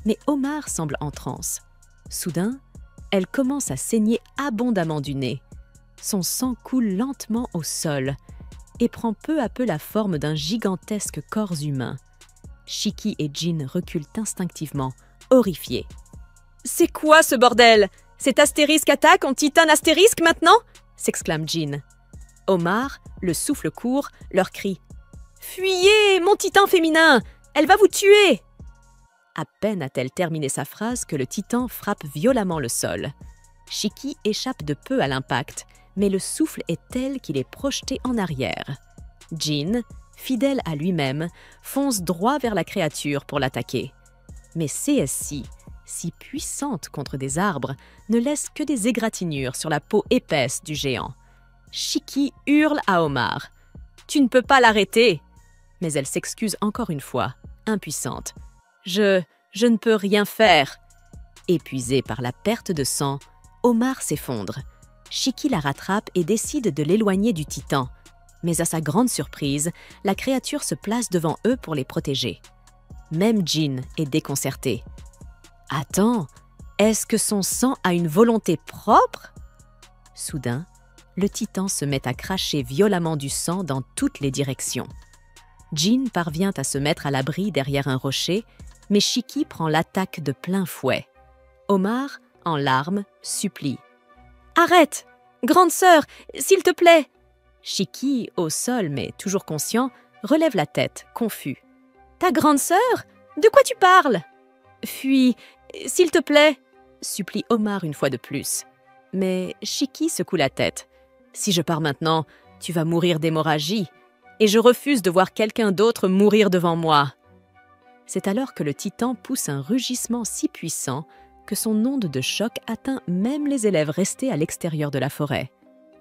Mais Omar semble en transe. Soudain, elle commence à saigner abondamment du nez. Son sang coule lentement au sol et prend peu à peu la forme d'un gigantesque corps humain. Shiki et Jin reculent instinctivement, horrifiés. « C'est quoi ce bordel? Cet astérisque attaque en titane astérisque maintenant ?» s'exclame Jin. Omar, le souffle court, leur crie « Fuyez, mon titan féminin! Elle va vous tuer !» À peine a-t-elle terminé sa phrase que le titan frappe violemment le sol. Shiki échappe de peu à l'impact, mais le souffle est tel qu'il est projeté en arrière. Jin, fidèle à lui-même, fonce droit vers la créature pour l'attaquer. Mais CSI, si puissante contre des arbres, ne laisse que des égratignures sur la peau épaisse du géant. Shiki hurle à Omar. « Tu ne peux pas l'arrêter !» Mais elle s'excuse encore une fois, impuissante. « Je ne peux rien faire. » Épuisé par la perte de sang, Omar s'effondre. Shiki la rattrape et décide de l'éloigner du titan. Mais à sa grande surprise, la créature se place devant eux pour les protéger. Même Jin est déconcerté. « Attends, est-ce que son sang a une volonté propre ?» Soudain, le titan se met à cracher violemment du sang dans toutes les directions. Jin parvient à se mettre à l'abri derrière un rocher, mais Shiki prend l'attaque de plein fouet. Omar, en larmes, supplie. « Arrête! Grande sœur, s'il te plaît !» Shiki, au sol mais toujours conscient, relève la tête, confus. « Ta grande sœur? De quoi tu parles ?»« Fuis, s'il te plaît !» supplie Omar une fois de plus. Mais Shiki secoue la tête. « Si je pars maintenant, tu vas mourir d'hémorragie, et je refuse de voir quelqu'un d'autre mourir devant moi. » C'est alors que le titan pousse un rugissement si puissant que son onde de choc atteint même les élèves restés à l'extérieur de la forêt.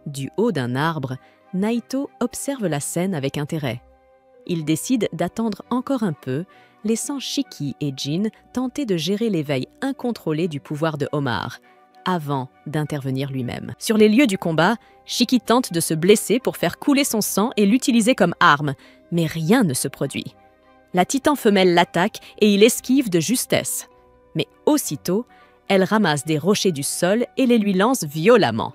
Du haut d'un arbre, Naito observe la scène avec intérêt. Il décide d'attendre encore un peu, laissant Shiki et Jin tenter de gérer l'éveil incontrôlé du pouvoir de Omar, avant d'intervenir lui-même. Sur les lieux du combat, Shiki tente de se blesser pour faire couler son sang et l'utiliser comme arme, mais rien ne se produit. La titan femelle l'attaque et il esquive de justesse. Mais aussitôt, elle ramasse des rochers du sol et les lui lance violemment.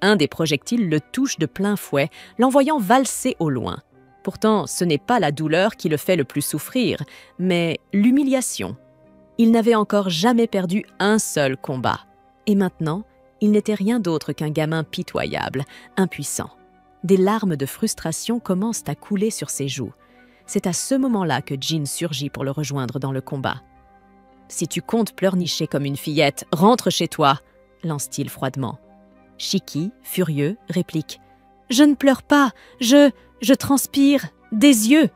Un des projectiles le touche de plein fouet, l'envoyant valser au loin. Pourtant, ce n'est pas la douleur qui le fait le plus souffrir, mais l'humiliation. Il n'avait encore jamais perdu un seul combat. Et maintenant, il n'était rien d'autre qu'un gamin pitoyable, impuissant. Des larmes de frustration commencent à couler sur ses joues. C'est à ce moment-là que Jin surgit pour le rejoindre dans le combat. « Si tu comptes pleurnicher comme une fillette, rentre chez toi !» lance-t-il froidement. Shiki, furieux, réplique « Je ne pleure pas, je transpire, des yeux !»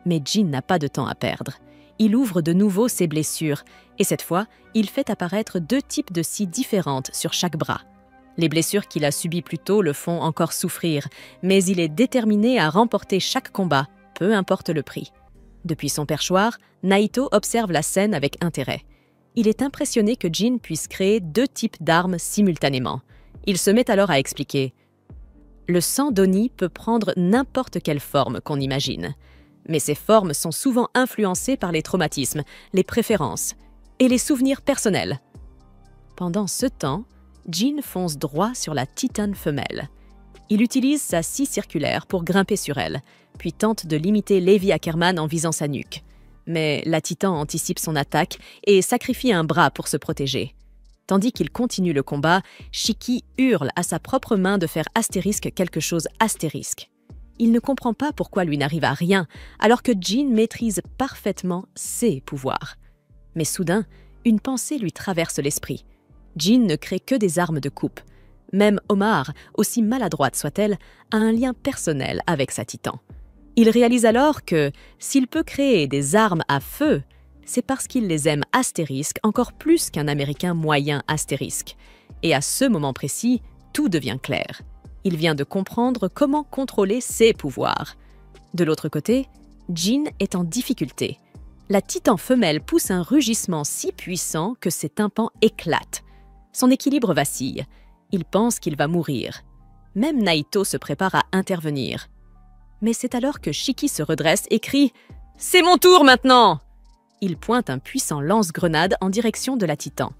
Mais Jin n'a pas de temps à perdre. Il ouvre de nouveau ses blessures, et cette fois, il fait apparaître 2 types de scies différentes sur chaque bras. Les blessures qu'il a subies plus tôt le font encore souffrir, mais il est déterminé à remporter chaque combat, peu importe le prix. Depuis son perchoir, Naito observe la scène avec intérêt. Il est impressionné que Jin puisse créer 2 types d'armes simultanément. Il se met alors à expliquer. Le sang d'Oni peut prendre n'importe quelle forme qu'on imagine. Mais ces formes sont souvent influencées par les traumatismes, les préférences et les souvenirs personnels. Pendant ce temps, Jin fonce droit sur la titane femelle. Il utilise sa scie circulaire pour grimper sur elle, puis tente de limiter Levi Ackerman en visant sa nuque. Mais la titan anticipe son attaque et sacrifie un bras pour se protéger. Tandis qu'il continue le combat, Shiki hurle à sa propre main de faire astérisque quelque chose astérisque. Il ne comprend pas pourquoi lui n'arrive à rien, alors que Jin maîtrise parfaitement ses pouvoirs. Mais soudain, une pensée lui traverse l'esprit. Jin ne crée que des armes de coupe. Même Omar, aussi maladroite soit-elle, a un lien personnel avec sa titan. Il réalise alors que, s'il peut créer des armes à feu, c'est parce qu'il les aime astérisque encore plus qu'un Américain moyen astérisque. Et à ce moment précis, tout devient clair. Il vient de comprendre comment contrôler ses pouvoirs. De l'autre côté, Jin est en difficulté. La titan femelle pousse un rugissement si puissant que ses tympans éclatent. Son équilibre vacille. Il pense qu'il va mourir. Même Naito se prépare à intervenir. Mais c'est alors que Shiki se redresse et crie « C'est mon tour maintenant !» Il pointe un puissant lance-grenade en direction de la titan.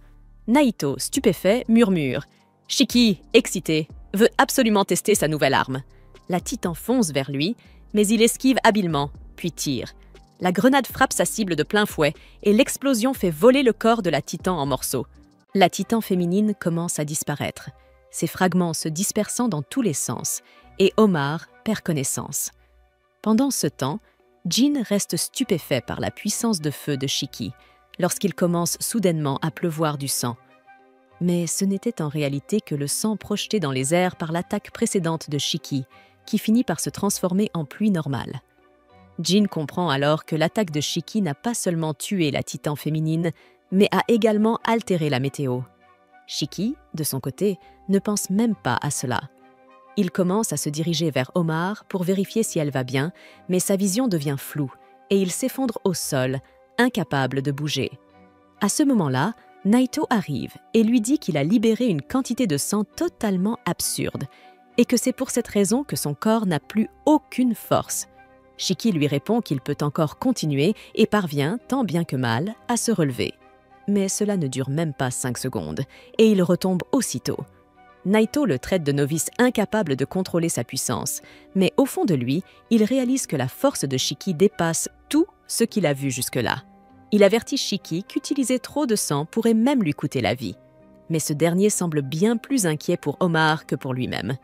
Naito, stupéfait, murmure. Shiki, excité, veut absolument tester sa nouvelle arme. La titan fonce vers lui, mais il esquive habilement, puis tire. La grenade frappe sa cible de plein fouet et l'explosion fait voler le corps de la titan en morceaux. La titan féminine commence à disparaître, ses fragments se dispersant dans tous les sens, et Omar perd connaissance. Pendant ce temps, Jin reste stupéfait par la puissance de feu de Shiki, lorsqu'il commence soudainement à pleuvoir du sang. Mais ce n'était en réalité que le sang projeté dans les airs par l'attaque précédente de Shiki, qui finit par se transformer en pluie normale. Jin comprend alors que l'attaque de Shiki n'a pas seulement tué la titan féminine, mais a également altéré la météo. Shiki, de son côté, ne pense même pas à cela. Il commence à se diriger vers Omar pour vérifier si elle va bien, mais sa vision devient floue et il s'effondre au sol, incapable de bouger. À ce moment-là, Naito arrive et lui dit qu'il a libéré une quantité de sang totalement absurde et que c'est pour cette raison que son corps n'a plus aucune force. Shiki lui répond qu'il peut encore continuer et parvient, tant bien que mal, à se relever. Mais cela ne dure même pas 5 secondes et il retombe aussitôt. Naito le traite de novice incapable de contrôler sa puissance, mais au fond de lui, il réalise que la force de Shiki dépasse tout ce qu'il a vu jusque-là. Il avertit Shiki qu'utiliser trop de sang pourrait même lui coûter la vie. Mais ce dernier semble bien plus inquiet pour Omar que pour lui-même.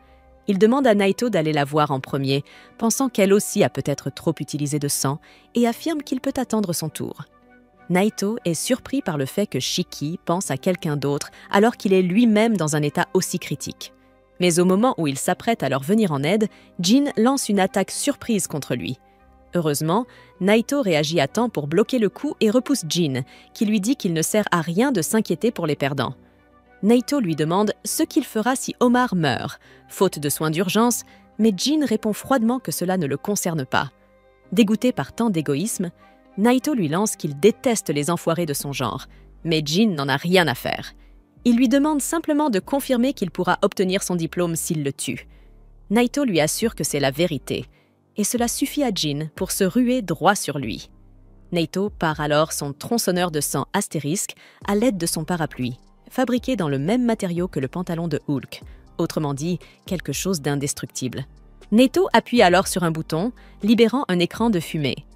Il demande à Naito d'aller la voir en premier, pensant qu'elle aussi a peut-être trop utilisé de sang, et affirme qu'il peut attendre son tour. Naito est surpris par le fait que Shiki pense à quelqu'un d'autre alors qu'il est lui-même dans un état aussi critique. Mais au moment où il s'apprête à leur venir en aide, Jin lance une attaque surprise contre lui. Heureusement, Naito réagit à temps pour bloquer le coup et repousse Jin, qui lui dit qu'il ne sert à rien de s'inquiéter pour les perdants. Naito lui demande ce qu'il fera si Omar meurt, faute de soins d'urgence, mais Jin répond froidement que cela ne le concerne pas. Dégoûté par tant d'égoïsme, Naito lui lance qu'il déteste les enfoirés de son genre, mais Jin n'en a rien à faire. Il lui demande simplement de confirmer qu'il pourra obtenir son diplôme s'il le tue. Naito lui assure que c'est la vérité, et cela suffit à Jin pour se ruer droit sur lui. Naito part alors son tronçonneur de sang astérisque à l'aide de son parapluie, fabriqué dans le même matériau que le pantalon de Hulk, autrement dit, quelque chose d'indestructible. Naito appuie alors sur un bouton, libérant un écran de fumée.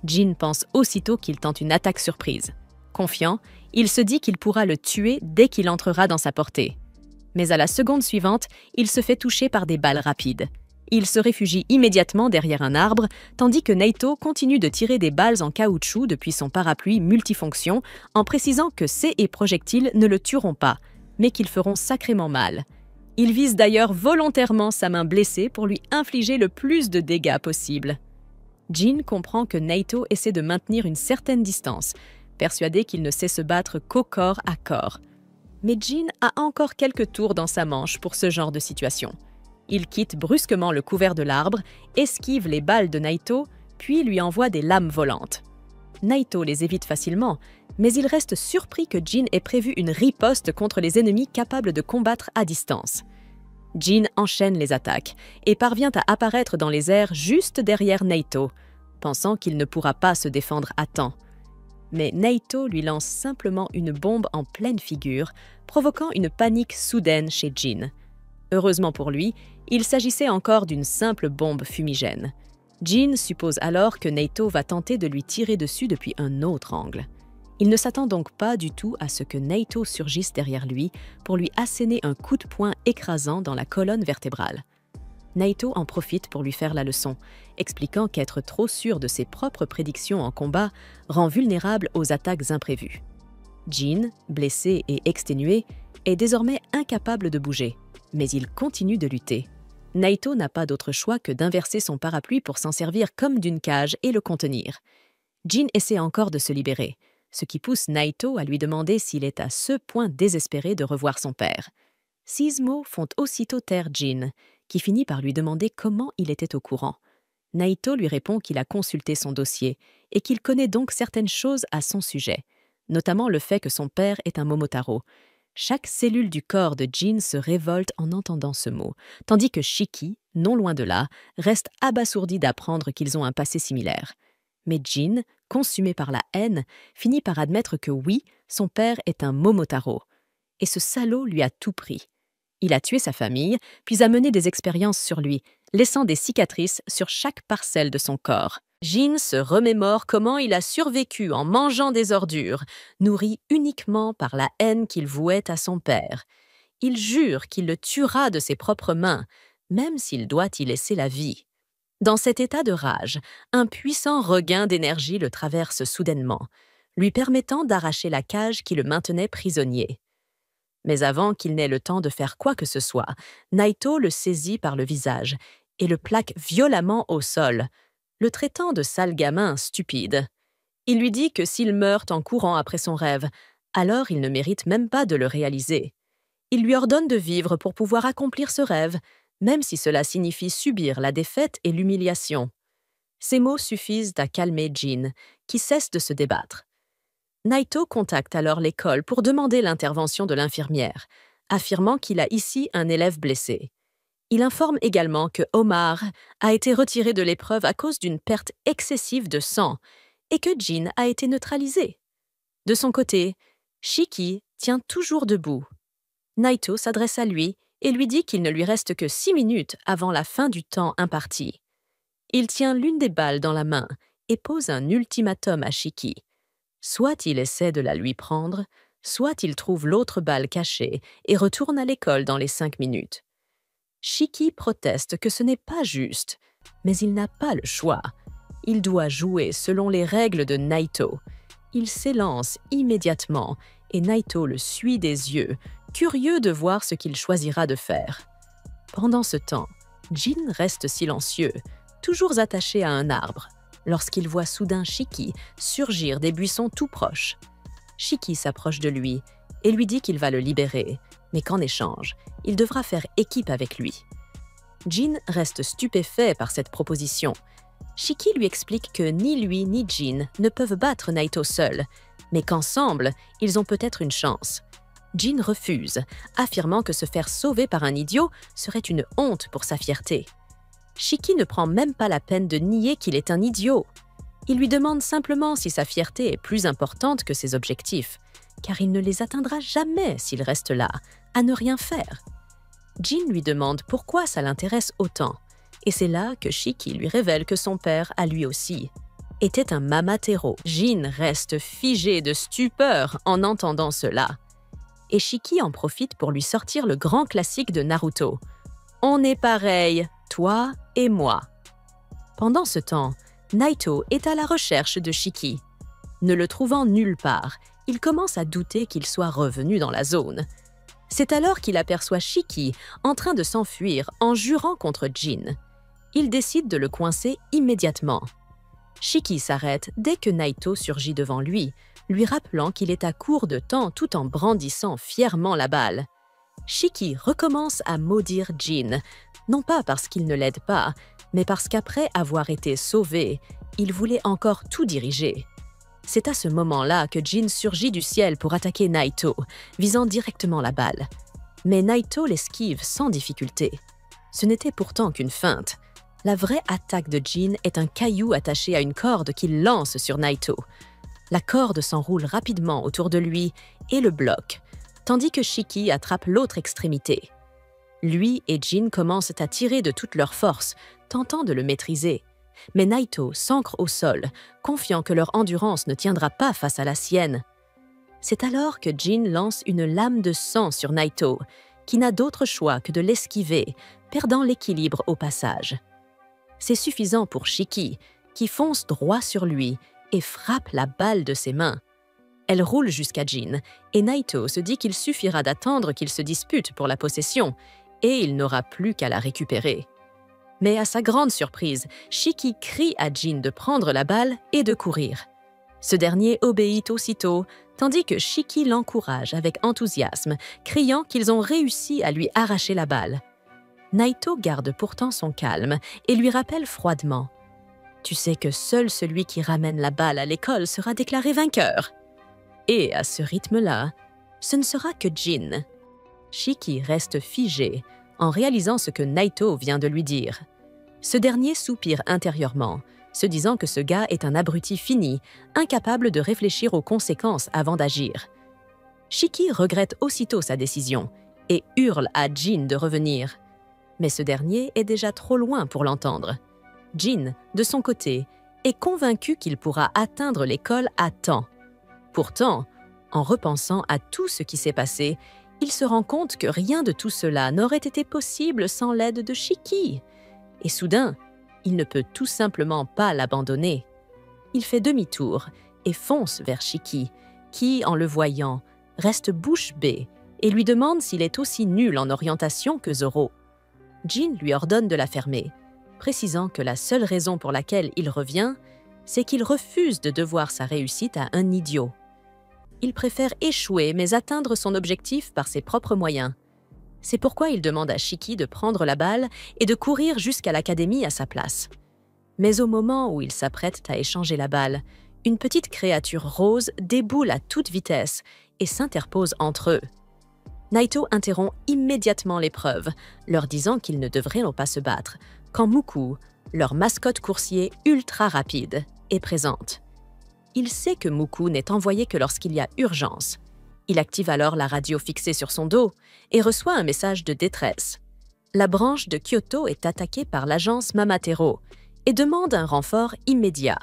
Jin pense aussitôt qu'il tente une attaque surprise. Confiant, il se dit qu'il pourra le tuer dès qu'il entrera dans sa portée. Mais à la seconde suivante, il se fait toucher par des balles rapides. Il se réfugie immédiatement derrière un arbre, tandis que Naito continue de tirer des balles en caoutchouc depuis son parapluie multifonction, en précisant que ces projectiles ne le tueront pas, mais qu'ils feront sacrément mal. Il vise d'ailleurs volontairement sa main blessée pour lui infliger le plus de dégâts possible. Jin comprend que Naito essaie de maintenir une certaine distance, persuadé qu'il ne sait se battre qu'au corps à corps. Mais Jin a encore quelques tours dans sa manche pour ce genre de situation. Il quitte brusquement le couvert de l'arbre, esquive les balles de Naito, puis lui envoie des lames volantes. Naito les évite facilement, mais il reste surpris que Jin ait prévu une riposte contre les ennemis capables de combattre à distance. Jin enchaîne les attaques et parvient à apparaître dans les airs juste derrière Naito, pensant qu'il ne pourra pas se défendre à temps. Mais Naito lui lance simplement une bombe en pleine figure, provoquant une panique soudaine chez Jin. Heureusement pour lui, il s'agissait encore d'une simple bombe fumigène. Jin suppose alors que Naito va tenter de lui tirer dessus depuis un autre angle. Il ne s'attend donc pas du tout à ce que Naito surgisse derrière lui pour lui asséner un coup de poing écrasant dans la colonne vertébrale. Naito en profite pour lui faire la leçon, expliquant qu'être trop sûr de ses propres prédictions en combat rend vulnérable aux attaques imprévues. Jin, blessé et exténué, est désormais incapable de bouger, mais il continue de lutter. Naito n'a pas d'autre choix que d'inverser son parapluie pour s'en servir comme d'une cage et le contenir. Jin essaie encore de se libérer, ce qui pousse Naito à lui demander s'il est à ce point désespéré de revoir son père. 6 mots font aussitôt taire Jin, qui finit par lui demander comment il était au courant. Naito lui répond qu'il a consulté son dossier et qu'il connaît donc certaines choses à son sujet, notamment le fait que son père est un Momotaro. Chaque cellule du corps de Jin se révolte en entendant ce mot, tandis que Shiki, non loin de là, reste abasourdi d'apprendre qu'ils ont un passé similaire. Mais Jin, consumé par la haine, finit par admettre que oui, son père est un Momotaro. Et ce salaud lui a tout pris. Il a tué sa famille, puis a mené des expériences sur lui, laissant des cicatrices sur chaque parcelle de son corps. Jin se remémore comment il a survécu en mangeant des ordures, nourri uniquement par la haine qu'il vouait à son père. Il jure qu'il le tuera de ses propres mains, même s'il doit y laisser la vie. Dans cet état de rage, un puissant regain d'énergie le traverse soudainement, lui permettant d'arracher la cage qui le maintenait prisonnier. Mais avant qu'il n'ait le temps de faire quoi que ce soit, Naito le saisit par le visage et le plaque violemment au sol, le traitant de sale gamin stupide. Il lui dit que s'il meurt en courant après son rêve, alors il ne mérite même pas de le réaliser. Il lui ordonne de vivre pour pouvoir accomplir ce rêve, même si cela signifie subir la défaite et l'humiliation. Ces mots suffisent à calmer Jin, qui cesse de se débattre. Naito contacte alors l'école pour demander l'intervention de l'infirmière, affirmant qu'il a ici un élève blessé. Il informe également que Omar a été retiré de l'épreuve à cause d'une perte excessive de sang et que Jin a été neutralisé. De son côté, Shiki tient toujours debout. Naito s'adresse à lui et lui dit qu'il ne lui reste que 6 minutes avant la fin du temps imparti. Il tient l'une des balles dans la main et pose un ultimatum à Shiki. Soit il essaie de la lui prendre, soit il trouve l'autre balle cachée et retourne à l'école dans les 5 minutes. Shiki proteste que ce n'est pas juste, mais il n'a pas le choix. Il doit jouer selon les règles de Naito. Il s'élance immédiatement et Naito le suit des yeux, curieux de voir ce qu'il choisira de faire. Pendant ce temps, Jin reste silencieux, toujours attaché à un arbre, lorsqu'il voit soudain Shiki surgir des buissons tout proches. Shiki s'approche de lui et lui dit qu'il va le libérer, mais qu'en échange, il devra faire équipe avec lui. Jin reste stupéfait par cette proposition. Shiki lui explique que ni lui ni Jin ne peuvent battre Naito seul, mais qu'ensemble, ils ont peut-être une chance. Jin refuse, affirmant que se faire sauver par un idiot serait une honte pour sa fierté. Shiki ne prend même pas la peine de nier qu'il est un idiot. Il lui demande simplement si sa fierté est plus importante que ses objectifs, car il ne les atteindra jamais s'il reste là, à ne rien faire. Jin lui demande pourquoi ça l'intéresse autant, et c'est là que Shiki lui révèle que son père, à lui aussi, était un Mamatero. Jin reste figé de stupeur en entendant cela. Et Shiki en profite pour lui sortir le grand classique de Naruto. « On est pareil, toi et moi ». Pendant ce temps, Naito est à la recherche de Shiki. Ne le trouvant nulle part, il commence à douter qu'il soit revenu dans la zone. C'est alors qu'il aperçoit Shiki en train de s'enfuir en jurant contre Jin. Il décide de le coincer immédiatement. Shiki s'arrête dès que Naito surgit devant lui, lui rappelant qu'il est à court de temps tout en brandissant fièrement la balle. Shiki recommence à maudire Jin, non pas parce qu'il ne l'aide pas, mais parce qu'après avoir été sauvé, il voulait encore tout diriger. C'est à ce moment-là que Jin surgit du ciel pour attaquer Naito, visant directement la balle. Mais Naito l'esquive sans difficulté. Ce n'était pourtant qu'une feinte. La vraie attaque de Jin est un caillou attaché à une corde qu'il lance sur Naito. La corde s'enroule rapidement autour de lui et le bloque, tandis que Shiki attrape l'autre extrémité. Lui et Jin commencent à tirer de toute leur force, tentant de le maîtriser. Mais Naito s'ancre au sol, confiant que leur endurance ne tiendra pas face à la sienne. C'est alors que Jin lance une lame de sang sur Naito, qui n'a d'autre choix que de l'esquiver, perdant l'équilibre au passage. C'est suffisant pour Shiki, qui fonce droit sur lui et frappe la balle de ses mains. Elle roule jusqu'à Jin, et Naito se dit qu'il suffira d'attendre qu'ils se disputent pour la possession, et il n'aura plus qu'à la récupérer. Mais à sa grande surprise, Shiki crie à Jin de prendre la balle et de courir. Ce dernier obéit aussitôt, tandis que Shiki l'encourage avec enthousiasme, criant qu'ils ont réussi à lui arracher la balle. Naito garde pourtant son calme et lui rappelle froidement « Tu sais que seul celui qui ramène la balle à l'école sera déclaré vainqueur. » Et à ce rythme-là, ce ne sera que Jin. Shiki reste figé en réalisant ce que Naito vient de lui dire. Ce dernier soupire intérieurement, se disant que ce gars est un abruti fini, incapable de réfléchir aux conséquences avant d'agir. Shiki regrette aussitôt sa décision et hurle à Jin de revenir. Mais ce dernier est déjà trop loin pour l'entendre. Jin, de son côté, est convaincu qu'il pourra atteindre l'école à temps. Pourtant, en repensant à tout ce qui s'est passé, il se rend compte que rien de tout cela n'aurait été possible sans l'aide de Shiki. Et soudain, il ne peut tout simplement pas l'abandonner. Il fait demi-tour et fonce vers Shiki, qui, en le voyant, reste bouche bée et lui demande s'il est aussi nul en orientation que Zoro. Jin lui ordonne de la fermer, précisant que la seule raison pour laquelle il revient, c'est qu'il refuse de devoir sa réussite à un idiot. Il préfère échouer mais atteindre son objectif par ses propres moyens. C'est pourquoi il demande à Shiki de prendre la balle et de courir jusqu'à l'académie à sa place. Mais au moment où il s'apprête à échanger la balle, une petite créature rose déboule à toute vitesse et s'interpose entre eux. Naito interrompt immédiatement l'épreuve, leur disant qu'ils ne devraient pas se battre, quand Muku, leur mascotte coursier ultra rapide, est présente. Il sait que Muku n'est envoyé que lorsqu'il y a urgence. Il active alors la radio fixée sur son dos et reçoit un message de détresse. La branche de Kyoto est attaquée par l'agence Mamatero et demande un renfort immédiat.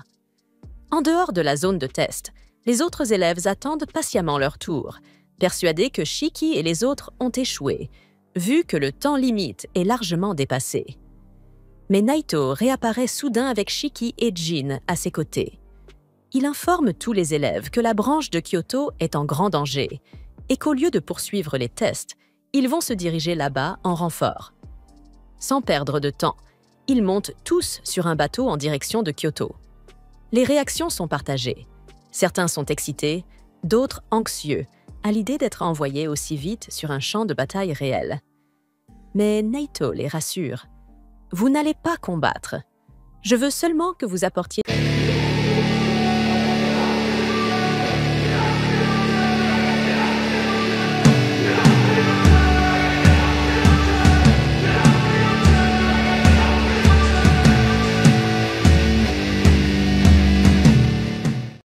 En dehors de la zone de test, les autres élèves attendent patiemment leur tour, persuadés que Shiki et les autres ont échoué, vu que le temps limite est largement dépassé. Mais Naito réapparaît soudain avec Shiki et Jin à ses côtés. Il informe tous les élèves que la branche de Kyoto est en grand danger et qu'au lieu de poursuivre les tests, ils vont se diriger là-bas en renfort. Sans perdre de temps, ils montent tous sur un bateau en direction de Kyoto. Les réactions sont partagées. Certains sont excités, d'autres anxieux, à l'idée d'être envoyés aussi vite sur un champ de bataille réel. Mais Naito les rassure. « Vous n'allez pas combattre. Je veux seulement que vous apportiez... »